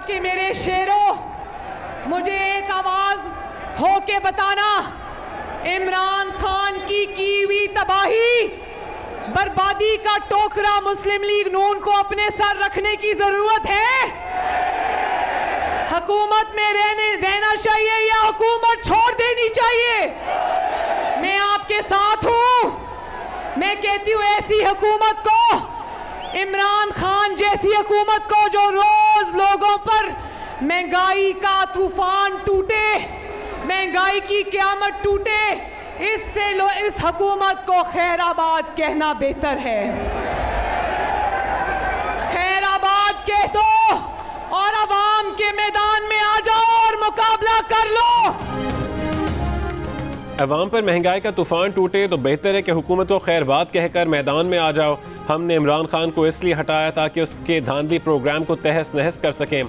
कि मेरे शेरों, मुझे एक आवाज हो के बताना, इमरान खान की हुई तबाही, बर्बादी का टोकरा मुस्लिम लीग नून को अपने सर रखने की जरूरत है? हुकूमत में रहना चाहिए या हुकूमत छोड़ देनी चाहिए? मैं आपके साथ हूं। मैं कहती हूं ऐसी हुकूमत को, इमरान खान जैसी हुकूमत को जो रोज लोगों पर महंगाई का तूफान टूटे, महंगाई की क़यामत टूटे, इससे इस हुकूमत को खैराबाद कहना बेहतर है। खैराबाद कह दो और अवाम के मैदान में आ जाओ और मुकाबला कर लो। अवाम पर महंगाई का तूफान टूटे तो बेहतर है कि हुकूमत को खैराबाद कहकर मैदान में आ जाओ। हमने इमरान खान को इसलिए हटाया ताकि उसके धांधली प्रोग्राम को तहस नहस कर सकें।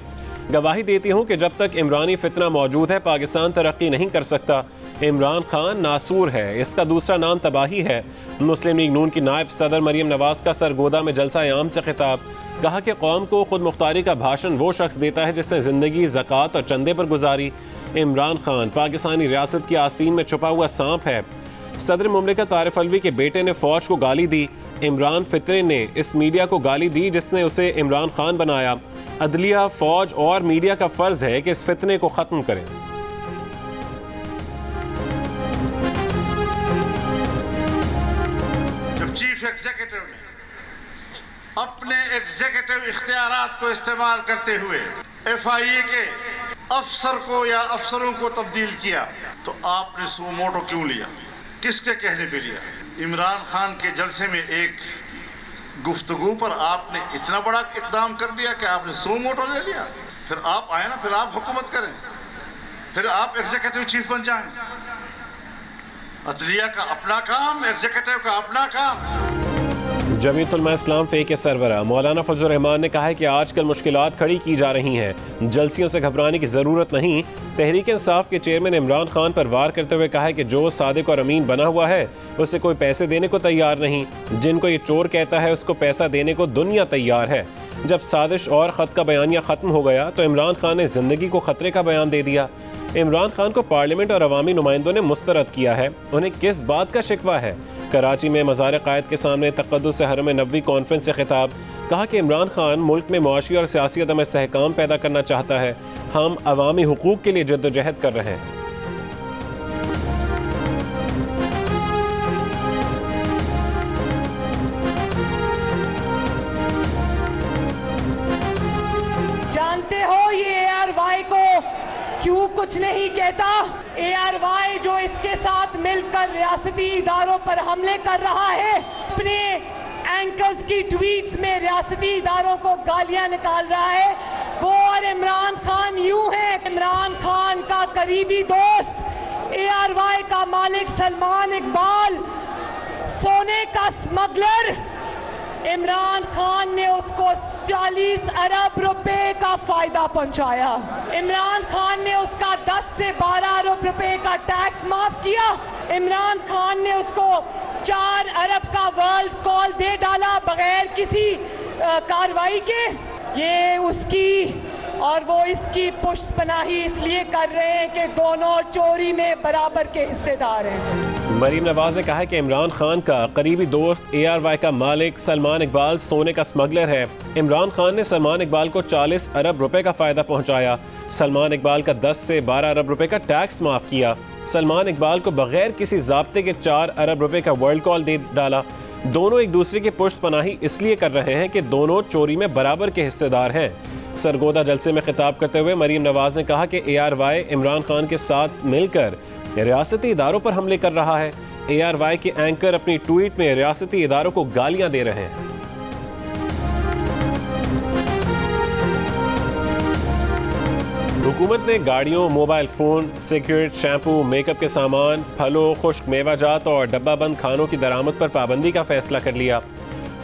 गवाही देती हूँ कि जब तक इमरानी फितना मौजूद है पाकिस्तान तरक्की नहीं कर सकता। इमरान खान नासूर है, इसका दूसरा नाम तबाही है। मुस्लिम लीग नून की नायब सदर मरीम नवाज का सरगोदा में जलसा आम से खिताब, कहा कि कौम को खुद मुख्तारी का भाषण वो शख्स देता है जिसने ज़िंदगी ज़कात और चंदे पर गुजारी। इमरान खान पाकिस्तानी रियासत की आस्तीन में छुपा हुआ सांप है। सदर मुमलिकत आरिफ अलवी के बेटे ने फ़ौज को गाली दी। इमरान फितरे ने इस मीडिया को गाली दी जिसने उसे इमरान खान बनाया। अदलिया, फ़ौज और मीडिया का फ़र्ज़ है कि इस फितने को ख़त्म करें। जब चीफ एग्जीक्यूटिव ने अपने एग्जीक्यूटिव इख्तियारात को इस्तेमाल करते हुए FIA के अफसर को या अफसरों को तब्दील किया, तो आपने सुमोटो क्यों लिया? किसके कहने पे लिया? इमरान खान के जलसे में एक गुफ्तगू पर आपने इतना बड़ा इक़दाम कर दिया कि आपने सुमोटो ले लिया। फिर आप आए ना, फिर आप हुकूमत करें, फिर आप एग्जीक्यूटिव चीफ बन जाएं। अदलिया का अपना काम, एग्जीक्यूटिव का अपना काम। जमीयत उलमा इस्लाम फ़े के सरबराह मौलाना फजल रहमान ने कहा है कि आजकल मुश्किलात खड़ी की जा रही हैं, जलसियों से घबराने की ज़रूरत नहीं। तहरीक इंसाफ के चेयरमैन इमरान खान पर वार करते हुए कहा है कि जो सादिक और अमीन बना हुआ है उसे कोई पैसे देने को तैयार नहीं। जिनको ये चोर कहता है उसको पैसा देने को दुनिया तैयार है। जब साजिश और ख़त का बयानिया ख़त्म हो गया तो इमरान खान ने ज़िंदगी को ख़तरे का बयान दे दिया। इमरान खान को पार्लियामेंट और अवामी नुमाइंदों ने मुस्तरद किया है। उन्हें किस बात का शिकवा है? कराची में मज़ार क़ायद के सामने तक़द्दुस हरम नबवी कॉन्फ्रेंस से खिताब, कहा कि इमरान खान मुल्क में मुआशी और सियासी अदम इस्तेहकाम पैदा करना चाहता है। हम अवामी हुकूक के लिए जद्दोजहद कर रहे हैं। जानते हो ये ARY को क्यों कुछ नहीं कहता? ARY जो इसके साथ मिलकर रियासती इदारों पर हमले कर रहा है, अपने एंकर्स की ट्वीट्स में रियासती इदारों को गालियां निकाल रहा है, वो और इमरान खान यूं है। इमरान खान का करीबी दोस्त ARY का मालिक सलमान इकबाल, सोने का स्मगलर, इमरान खान ने उसको 40 अरब रुपए का फायदा पहुंचाया। इमरान खान ने उसका 10 से 12 अरब रुपए का टैक्स माफ किया। इमरान खान ने उसको 4 अरब का वर्ल्ड कॉल दे डाला बगैर किसी कार्रवाई के। ये उसकी और वो इसकी पुष्टपनाही इसलिए कर रहे हैं कि दोनों चोरी में बराबर के हिस्सेदार हैं। मरीम नवाज ने कहा है कि इमरान खान का करीबी दोस्त ARY का मालिक सलमान इकबाल सोने का स्मगलर है। इमरान खान ने सलमान इकबाल को 40 अरब रुपए का फ़ायदा पहुंचाया। सलमान इकबाल का 10 से 12 अरब रुपए का टैक्स माफ़ किया। सलमान इकबाल को बगैर किसी ज़ाब्ते के 4 अरब रुपए का वर्ल्ड कॉल दे डाला। दोनों एक दूसरे की पुष्टपनाही इसलिए कर रहे हैं कि दोनों चोरी में बराबर के हिस्सेदार हैं। सरगोदा जलसे में खिताब करते हुए मरीम नवाज ने कहा कि ARY इमरान खान के साथ मिलकर रियासती इदारों पर हमले कर रहा है। ARY के एंकर अपनी ट्वीट में रियासती इदारों को गालियां दे रहे हैं। हुकूमत ने गाड़ियों, mobile phone, cigarette, shampoo, makeup के सामान, फलों, खुश्क मेवाजात और डब्बाबंद खानों की दरामद पर पाबंदी का फैसला कर लिया।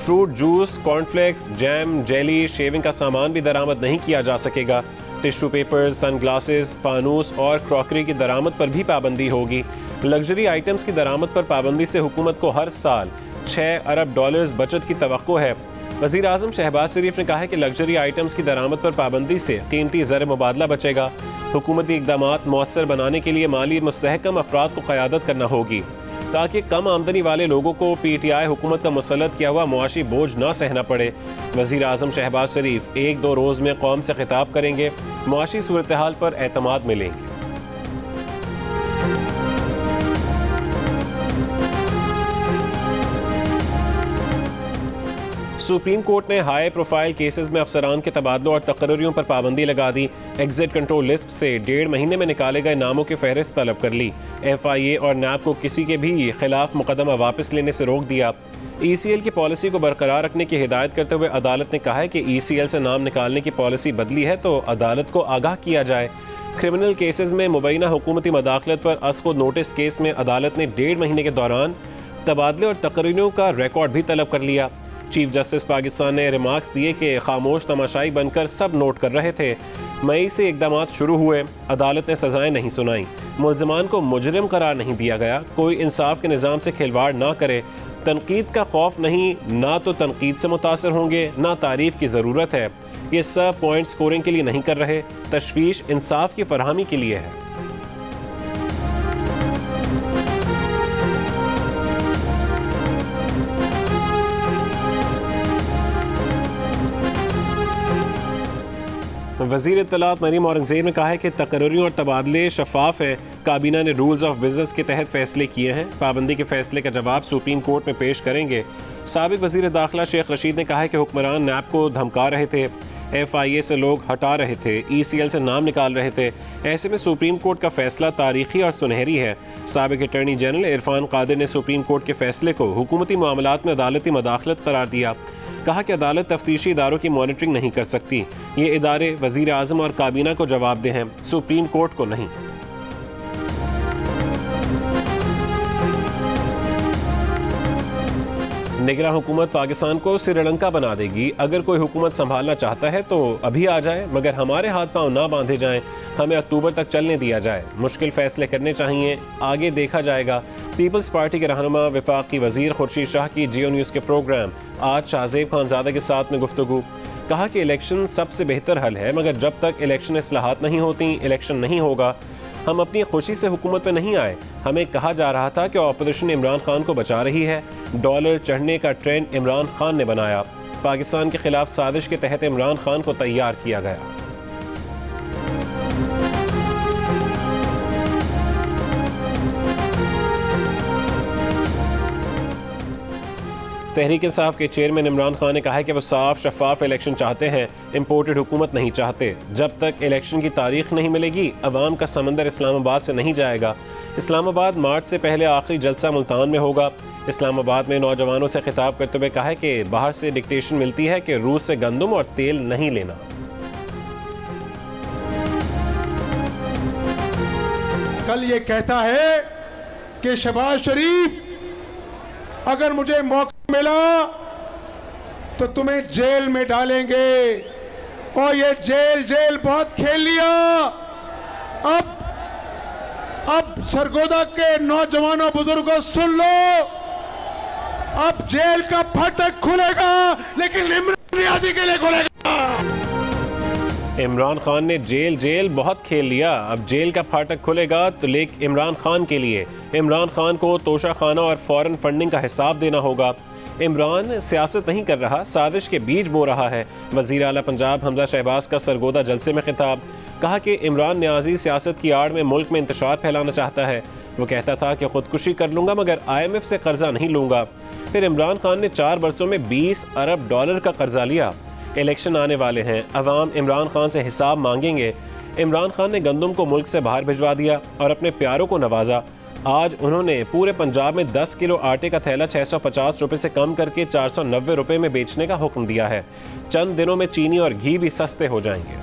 Fruit juice, cornflakes, jam, jelly, shaving का सामान भी दरामद नहीं किया जा सकेगा। टिश्यू पेपर्स, सनग्लासेस, फानूस और क्रॉकरी की दरामद पर भी पाबंदी होगी। लग्जरी आइटम्स की दरामद पर पाबंदी से हुकूमत को हर साल $6 अरब बचत की तवक्को है। वज़ीर आज़म शहबाज शरीफ ने कहा है कि लग्जरी आइटम्स की दरामद पर पाबंदी से कीमती ज़र मुबादला बचेगा। हुकूमती इक़दामात मौसर बनाने के लिए माली मुस्तहकम अफराद को क़यादत करना होगी ताकि कम आमदनी वाले लोगों को PTI हुकूमत का मुसल्लत किया हुआ मुआशी बोझ ना सहना पड़े। वज़ीर आज़म शहबाज शरीफ 1-2 रोज़ में कौम से खिताब करेंगे, मुआशी सूरत हाल पर एतमाद मिलेंगे। सुप्रीम कोर्ट ने हाई प्रोफाइल केसेस में अफसरान के तबादलों और तकर्रियों पर पाबंदी लगा दी। एग्जिट कंट्रोल लिस्ट से 1.5 महीने में निकाले गए नामों की फहरिस्त तलब कर ली। FIA और NAB को किसी के भी खिलाफ मुकदमा वापस लेने से रोक दिया। ECL की पॉलिसी को बरकरार रखने की हिदायत करते हुए अदालत ने कहा है कि ECL से नाम निकालने की पॉलिसी बदली है तो अदालत को आगाह किया जाए। क्रिमिनल केसेस में मुबैना हुकूमती मदाखलत पर अस्को नोटिस केस में अदालत ने 1.5 महीने के दौरान तबादले और तकर्रियों का रिकॉर्ड भी तलब कर लिया। चीफ जस्टिस पाकिस्तान ने रिमार्क्स दिए कि खामोश तमाशाई बनकर सब नोट कर रहे थे। मई से इक़दामात शुरू हुए, अदालत ने सजाएं नहीं सुनाई, मुल्ज़िमान को मुजरिम करार नहीं दिया गया। कोई इंसाफ के निज़ाम से खिलवाड़ ना करे। तनकीद का खौफ नहीं, ना तो तनकीद से मुतासर होंगे ना तारीफ़ की ज़रूरत है। ये सब पॉइंट स्कोरिंग के लिए नहीं कर रहे, तशवीश इंसाफ की फरहमी के लिए है। वज़ीर इत्तलात मरीम औरंगज़ेब ने कहा है कि तकर्रियों और तबादले शफाफ हैं। काबीना ने रूल्स ऑफ बिज़नेस के तहत फैसले किए हैं। पाबंदी के फैसले का जवाब सुप्रीम कोर्ट में पेश करेंगे। साबिक़ वज़ीर दाखिला शेख रशीद ने कहा है कि हुक्मरान NAB को धमका रहे थे, FIA से लोग हटा रहे थे, ECL से नाम निकाल रहे थे। ऐसे में सुप्रीम कोर्ट का फैसला तारीखी और सुनहरी है। साबिक़ अटॉर्नी जनरल इरफान कादिर ने सुप्रीम कोर्ट के फैसले को हुकूमती मामलात में अदालती मदाखलत करार दिया। कहा कि अदालत तफ्तीशी इदारों की मॉनिटरिंग नहीं कर सकती। ये इदारे वज़ीर आज़म और काबीना को जवाबदेह हैं, सुप्रीम कोर्ट को नहीं। निगरां हुकूमत पाकिस्तान को श्रीलंका बना देगी। अगर कोई हुकूमत संभालना चाहता है तो अभी आ जाए, मगर हमारे हाथ पांव ना बांधे जाएं। हमें अक्टूबर तक चलने दिया जाए। मुश्किल फैसले करने चाहिए, आगे देखा जाएगा। पीपल्स पार्टी के रहनुमा वफाकी वजीर खुर्शीद शाह की जियो न्यूज़ के प्रोग्राम आज शाहजेब खानजादा के साथ में गुफ्तगू। कहा कि इलेक्शन सबसे बेहतर हल है, मगर जब तक इलेक्शन इस्लाहात नहीं होती, इलेक्शन नहीं होगा। हम अपनी खुशी से हुकूमत में नहीं आए। हमें कहा जा रहा था कि ऑपोजिशन इमरान खान को बचा रही है। डॉलर चढ़ने का ट्रेंड इमरान खान ने बनाया। पाकिस्तान के खिलाफ साजिश के तहत इमरान खान को तैयार किया गया। तहरीक इंसाफ के चेयरमैन इमरान खान ने कहा है कि वो साफ शफाफ इलेक्शन चाहते हैं, इम्पोर्टेड हुकूमत नहीं चाहते। जब तक इलेक्शन की तारीख नहीं मिलेगी, अवाम का समंदर इस्लामाबाद से नहीं जाएगा। इस्लामाबाद मार्च से पहले आखिरी जलसा मुल्तान में होगा। इस्लामाबाद में नौजवानों से खिताब करते हुए कहा है कि बाहर से डिक्टेशन मिलती है कि रूस से गंदम और तेल नहीं लेना। कल ये कहता है कि शहबाज शरीफ, अगर मुझे मौका मिला तो तुम्हें जेल में डालेंगे। और ये जेल बहुत खेल लिया। अब सरगोदा के नौजवानों बुजुर्गों सुन लो, अब जेल का फाटक खुलेगा, लेकिन इमरान नियाज़ी के लिए खुलेगा। इमरान खान ने जेल बहुत खेल लिया, अब जेल का फाटक खुलेगा तो लेक इमरान खान के लिए। इमरान खान को तोशा खाना और फॉरेन फंडिंग का हिसाब देना होगा। इमरान सियासत नहीं कर रहा, साजिश के बीज बो रहा है। वज़ीर आला पंजाब हमजा शहबाज का सरगोदा जलसे में खिताब। कहा कि इमरान नियाज़ी सियासत की आड़ में मुल्क में इंतशार फैलाना चाहता है। वो कहता था कि खुदकुशी कर लूँगा मगर IMF से कर्जा नहीं लूँगा। फिर इमरान खान ने 4 वर्षों में $20 अरब का कर्जा लिया। इलेक्शन आने वाले हैं, अवाम इमरान खान से हिसाब मांगेंगे। इमरान खान ने गंदम को मुल्क से बाहर भिजवा दिया और अपने प्यारों को नवाजा। आज उन्होंने पूरे पंजाब में 10 किलो आटे का थैला 650 रुपये से कम करके 490 रुपये में बेचने का हुक्म दिया है। चंद दिनों में चीनी और घी भी सस्ते हो जाएंगे।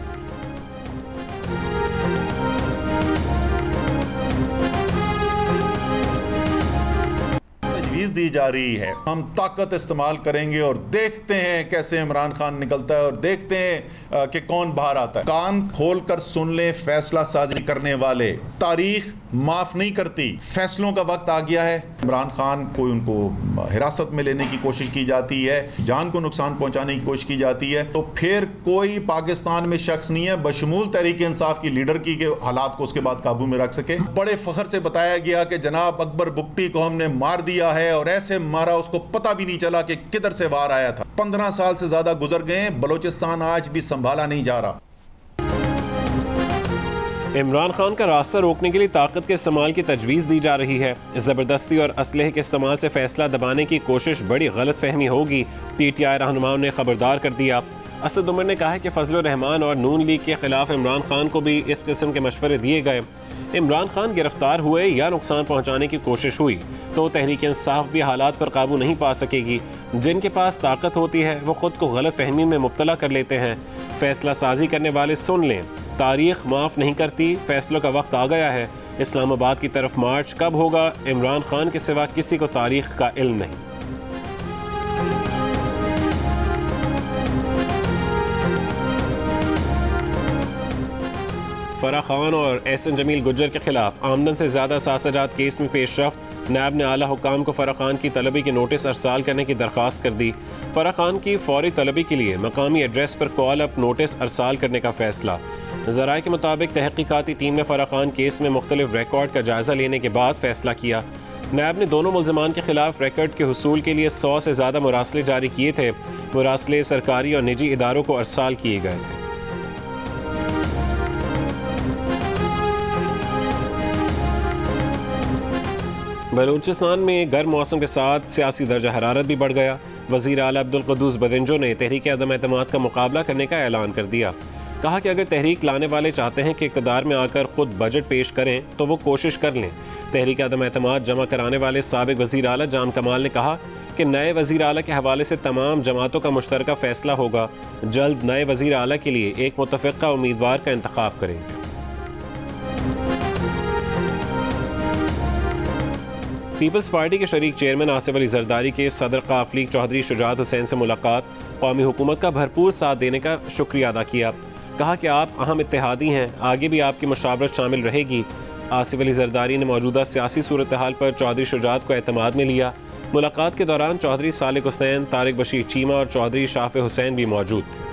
दी जा रही है, हम ताकत इस्तेमाल करेंगे और देखते हैं कैसे इमरान खान निकलता है और देखते हैं कि कौन बाहर आता है। कान खोलकर सुन लें फैसला साजी करने वाले, तारीख माफ नहीं करती। फैसलों का वक्त आ गया है। इमरान खान को उनको हिरासत में लेने की कोशिश की जाती है, जान को नुकसान पहुंचाने की कोशिश की जाती है, तो फिर कोई पाकिस्तान में शख्स नहीं है बशमूल तहरीक इंसाफ की लीडर की के हालात को उसके बाद काबू में रख सके। बड़े फख्र से बताया गया कि जनाब अकबर बुगटी को हमने मार दिया है, और ऐसे मारा उसको पता भी नहीं चला कि किधर से वार आया था। 15 साल से ज्यादा गुजर गए, बलोचिस्तान आज भी संभाला नहीं जा रहा। इमरान खान का रास्ता रोकने के लिए ताकत के इस्तेमाल की तजवीज़ दी जा रही है। ज़बरदस्ती और असलहे के इस्तेमाल से फैसला दबाने की कोशिश बड़ी गलत फहमी होगी, PTI रहनुमाओं ने खबरदार कर दिया। असद उमर ने कहा है कि फजलुर रहमान और नून लीग के खिलाफ इमरान खान को भी इस किस्म के मशवरे दिए गए। इमरान खान गिरफ्तार हुए या नुकसान पहुंचाने की कोशिश हुई तो तहरीक इंसाफ भी हालात पर काबू नहीं पा सकेगी। जिनके पास ताकत होती है वो खुद को गलत फहमी में मुब्तला कर लेते हैं। फैसला साजी करने वाले सुन लें, तारीख माफ़ नहीं करती, फैसलों का वक्त आ गया है। इस्लामाबाद की तरफ मार्च कब होगा, इमरान खान के सिवा किसी को तारीख का इल्म नहीं। फराह खान और एहसन जमील गुज्जर के खिलाफ आमदन से ज़्यादा सासाजात केस में पेशरफ्त। नायब ने आला हुक्काम को फराह खान की तलबी के नोटिस अरसाल करने की दरख्वास्त कर दी। फराह खान की फौरी तलबी के लिए मकामी एड्रेस पर कॉल अप नोटिस अरसाल करने का फैसला। ज़राए के मुताबिक तहकीकाती टीम ने फराह खान केस में मुख्तलिफ रिकॉर्ड का जायज़ा लेने के बाद फैसला किया। नायब ने दोनों मुल्ज़मान के खिलाफ रिकॉर्ड के हुसूल के लिए 100 से ज़्यादा मुरासले जारी किए थे। मुरासले सरकारी और निजी इदारों को अरसाल किए गए थे। बलूचिस्तान में गर्म मौसम के साथ सियासी दर्जा हरारत भी बढ़ गया। वज़ीर आला अब्दुल क़ुद्दूस बदिंजो ने तहरीक अदम एतमाद का मुकाबला करने का ऐलान कर दिया। कहा कि अगर तहरीक लाने वाले चाहते हैं कि इक़्तिदार में आकर खुद बजट पेश करें तो वो कोशिश कर लें। तहरीक अदम एतमाद जमा कराने वाले साबिक वज़ीर आला जान कमाल ने कहा कि नए वज़ीर आला के हवाले से तमाम जमातों का मुश्तरका फ़ैसला होगा। जल्द नए वज़ीर आला के लिए एक मुतफ़िक़ा उम्मीदवार का इंतख़ाब करेंगे। पीपल्स पार्टी के शरीक चेयरमैन आसिफ अली जरदारी के सदर काफलीक चौधरी शुजात हुसैन से मुलाकात। कौमी हुकूमत का भरपूर साथ देने का शुक्रिया अदा किया। कहा कि आप अहम इत्तेहादी हैं, आगे भी आपकी मुशावरत शामिल रहेगी। आसिफ अली जरदारी ने मौजूदा सियासी सूरत हाल पर चौधरी शुजात को एतमाद में लिया। मुलाकात के दौरान चौधरी सालिक हुसैन, तारिक बशीर चीमा और चौधरी शाफे हुसैन भी मौजूद थे।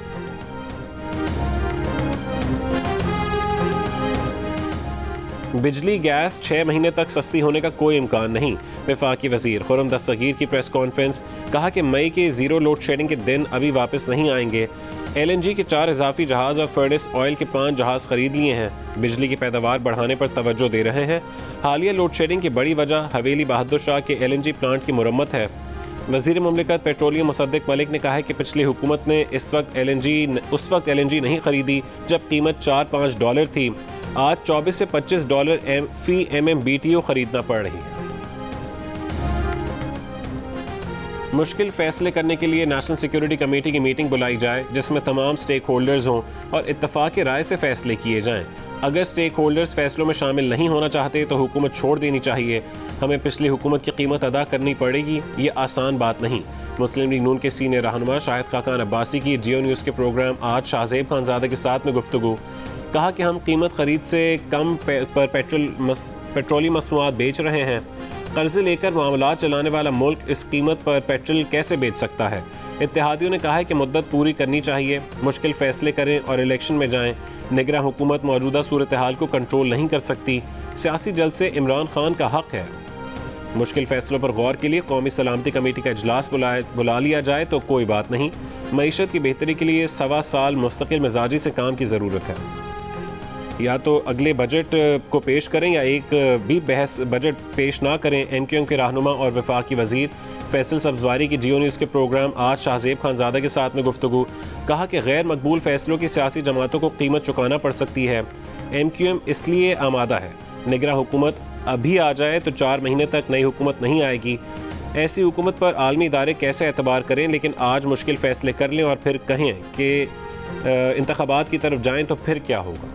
बिजली गैस 6 महीने तक सस्ती होने का कोई इम्कान नहीं। वफाकी वज़ीर खुर्रम दस्तगीर की प्रेस कॉन्फ्रेंस। कहा कि मई के ज़ीरो लोड शेडिंग के दिन अभी वापस नहीं आएंगे। LNG के 4 इजाफी जहाज़ और फर्नेस ऑयल के 5 जहाज़ खरीद लिए हैं। बिजली की पैदावार बढ़ाने पर तवज्जो दे रहे हैं। हालिया लोड शेडिंग की बड़ी वजह हवेली बहादुर शाह के LNG प्लांट की मुरम्मत है। वज़ीर मुमलिकत पेट्रोलियम मुसद्दिक मलिक ने कहा है कि पिछली हुकूमत ने उस वक्त LNG नहीं खरीदी जब कीमत $4-5 थी। आज $24 से $25 फी MMBTU खरीदना पड़ रही है। मुश्किल फैसले करने के लिए नेशनल सिक्योरिटी कमेटी की मीटिंग बुलाई जाए जिसमें तमाम स्टेक होल्डर्स हों और इत्तफाक की राय से फैसले किए जाएं। अगर स्टेक होल्डर्स फैसलों में शामिल नहीं होना चाहते तो हुकूमत छोड़ देनी चाहिए। हमें पिछली हुकूमत की कीमत अदा करनी पड़ेगी, ये आसान बात नहीं। मुस्लिम लीग नून के सीनियर रहनुमा शाहिद खाकान अब्बासी की जियो न्यूज़ के प्रोग्राम आज शाहजेब खानज़ादा के साथ में गुफ्तगू। कहा कि हम कीमत खरीद से कम पर पेट्रोलियम मसनूआत बेच रहे हैं। कर्जे लेकर मामला चलाने वाला मुल्क इस कीमत पर पेट्रोल कैसे बेच सकता है। इत्तेहादियों ने कहा है कि मुद्दत पूरी करनी चाहिए, मुश्किल फैसले करें और इलेक्शन में जाएं। निगरान हुकूमत मौजूदा सूरत हाल को कंट्रोल नहीं कर सकती। सियासी जल्द से इमरान खान का हक है। मुश्किल फैसलों पर गौर के लिए कौमी सलामती कमेटी का इजलास बुला लिया जाए तो कोई बात नहीं। मईशत की बेहतरी के लिए 1.25 साल मुस्तकिल मिजाजी से काम की ज़रूरत है। या तो अगले बजट को पेश करें या एक भी बहस बजट पेश ना करें। MQM के रहनुमा और वफाकी वज़ीर फैसल सब्ज़वारी की जियो न्यूज़ के प्रोग्राम आज शाहजेब खानज़ादा के साथ में गुफ्तगू। कहा कि गैर मकबूल फैसलों की सियासी जमातों को कीमत चुकाना पड़ सकती है। MQM इसलिए आमादा है। निगरान हुकूमत अभी आ जाए तो 4 महीने तक नई हुकूमत नहीं आएगी। ऐसी हुकूमत पर आलमी इदारे कैसे एतबार करें, लेकिन आज मुश्किल फ़ैसले कर लें और फिर कहें कि इंतखाबात की तरफ जाएँ तो फिर क्या होगा।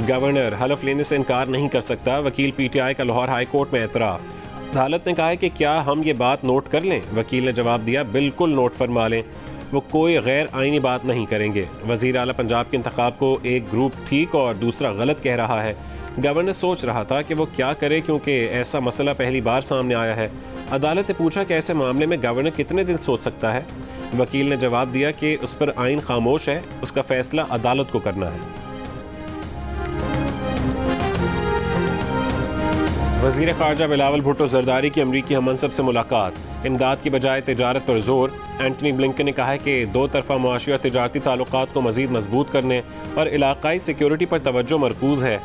गवर्नर हलफ लेने से इनकार नहीं कर सकता। वकील PTI का लाहौर हाई कोर्ट में एतराफ़। अदालत ने कहा है कि क्या हम ये बात नोट कर लें। वकील ने जवाब दिया बिल्कुल नोट फरमा लें। वो कोई गैर आईनी बात नहीं करेंगे। वज़ीर आला पंजाब के इंतखाब को एक ग्रुप ठीक और दूसरा गलत कह रहा है। गवर्नर सोच रहा था कि वो क्या करे, क्योंकि ऐसा मसला पहली बार सामने आया है। अदालत ने पूछा कि ऐसे मामले में गवर्नर कितने दिन सोच सकता है। वकील ने जवाब दिया कि उस पर आइन खामोश है, उसका फैसला अदालत को करना है। वज़ीर ख़ारजा बिलावल भुट्टो ज़रदारी की अमरीकी हममंसब से मुलाकात, इमदाद की बजाय तिजारत पर जोर। एंटनी ब्लिंकन ने कहा है कि दो तरफ़ा मुआशी और तिजारती ताल्लुकात को मज़ीद मजबूत करने और इलाक़ाई सिक्योरिटी पर तवज्जो मरकूज़ है।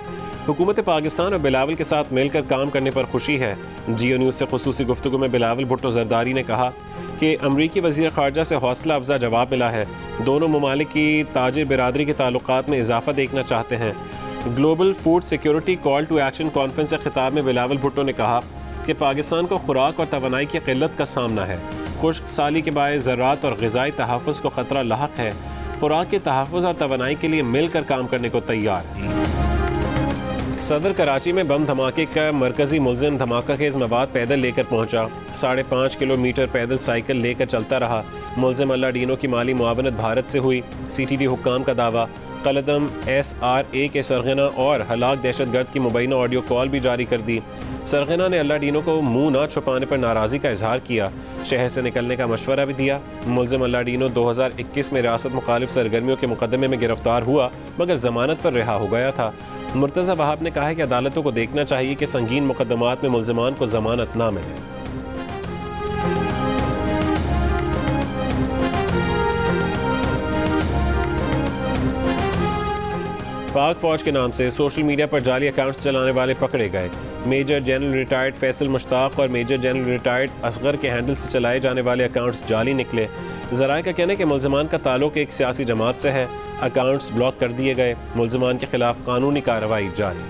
हुकूमत पाकिस्तान और बिलावल के साथ मिलकर काम करने पर खुशी है। जियो न्यूज़ से खुसूसी गुफ्तगू में बिलावल भुट्टो ज़रदारी ने कहा कि अमरीकी वज़ीर ख़ारजा से हौसला अफजा जवाब मिला है। दोनों ममालिक की ताजिर बिरादरी के ताल्लुकात में इजाफा देखना चाहते हैं। Global food security call to action conference से खिताब में बिलावल भुट्टो ने कहा कि पाकिस्तान को खुराक और तवानाई की किल्लत का सामना है। खुश्क साली के बायस ज़राअत और ग़िज़ाई तहफ़्फ़ुज़ को ख़तरा लाहक है। खुराक के तहफ़्फ़ुज़ और तवानाई के लिए मिलकर काम करने को तैयार। सदर कराची में बम धमाके का मरकजी मुलजिम धमाका खेज मवाद पैदल लेकर पहुंचा। 5.5 किलोमीटर पैदल साइकिल लेकर चलता रहा। मुलजिम अल्लाह डीनो की माली मुआवनत भारत से हुई। CTD हुक्काम का दावा। कलदम SRA के सरगना और हलाक दहशतगर्द की मुबैना ऑडियो कॉल भी जारी कर दी। सरगना ने अल्लाह डीनो को मुंह न छुपाने पर नाराज़गी का इजहार किया। शहर से निकलने का मशवरा भी दिया। मुलजिम अल्लाह डीनो 2021 में रियासत मुखालिफ सरगर्मियों के मुकदमे में गिरफ्तार हुआ, मगर जमानत पर रिहा हो गया था। मुर्तज़ा वहाब ने कहा है कि अदालतों को देखना चाहिए कि संगीन मुकदमात में मुलजिमान को जमानत ना मिले। पाक फौज के नाम से सोशल मीडिया पर जाली अकाउंट्स चलाने वाले पकड़े गए। Major general retired Faisal Mushtaq और मेजर जनरल रिटायर्ड असगर के हैंडल से चलाए जाने वाले अकाउंट्स जाली निकले। ज़राए का कहना है कि मुलजिमान का ताल्लुक एक सियासी जमात से है। अकाउंट्स ब्लॉक कर दिए गए। मुलजिमान के खिलाफ कानूनी कार्रवाई जारी।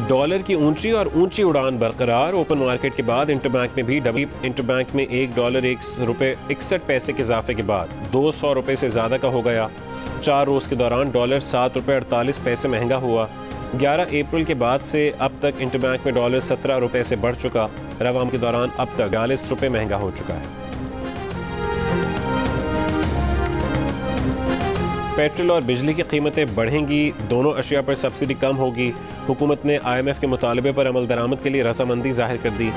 डॉलर की ऊंची और ऊंची उड़ान बरकरार। ओपन मार्केट के बाद इंटरबैंक में भी डबल। इंटरबैंक में $1 ₹1.61 के इजाफे के बाद ₹200 से ज़्यादा का हो गया। 4 रोज़ के दौरान डॉलर $7.48 महंगा हुआ। 11 अप्रैल के बाद से अब तक इंटरबैंक में डॉलर $17 से बढ़ चुका। रवाम के दौरान अब तक ₹42 महंगा हो चुका है। पेट्रोल और बिजली की कीमतें बढ़ेंगी। दोनों अशिया पर सब्सिडी कम होगी। हुकूमत ने IMF के मुतालबे पर अमल दरामद के लिए रजामंदी जाहिर कर दी।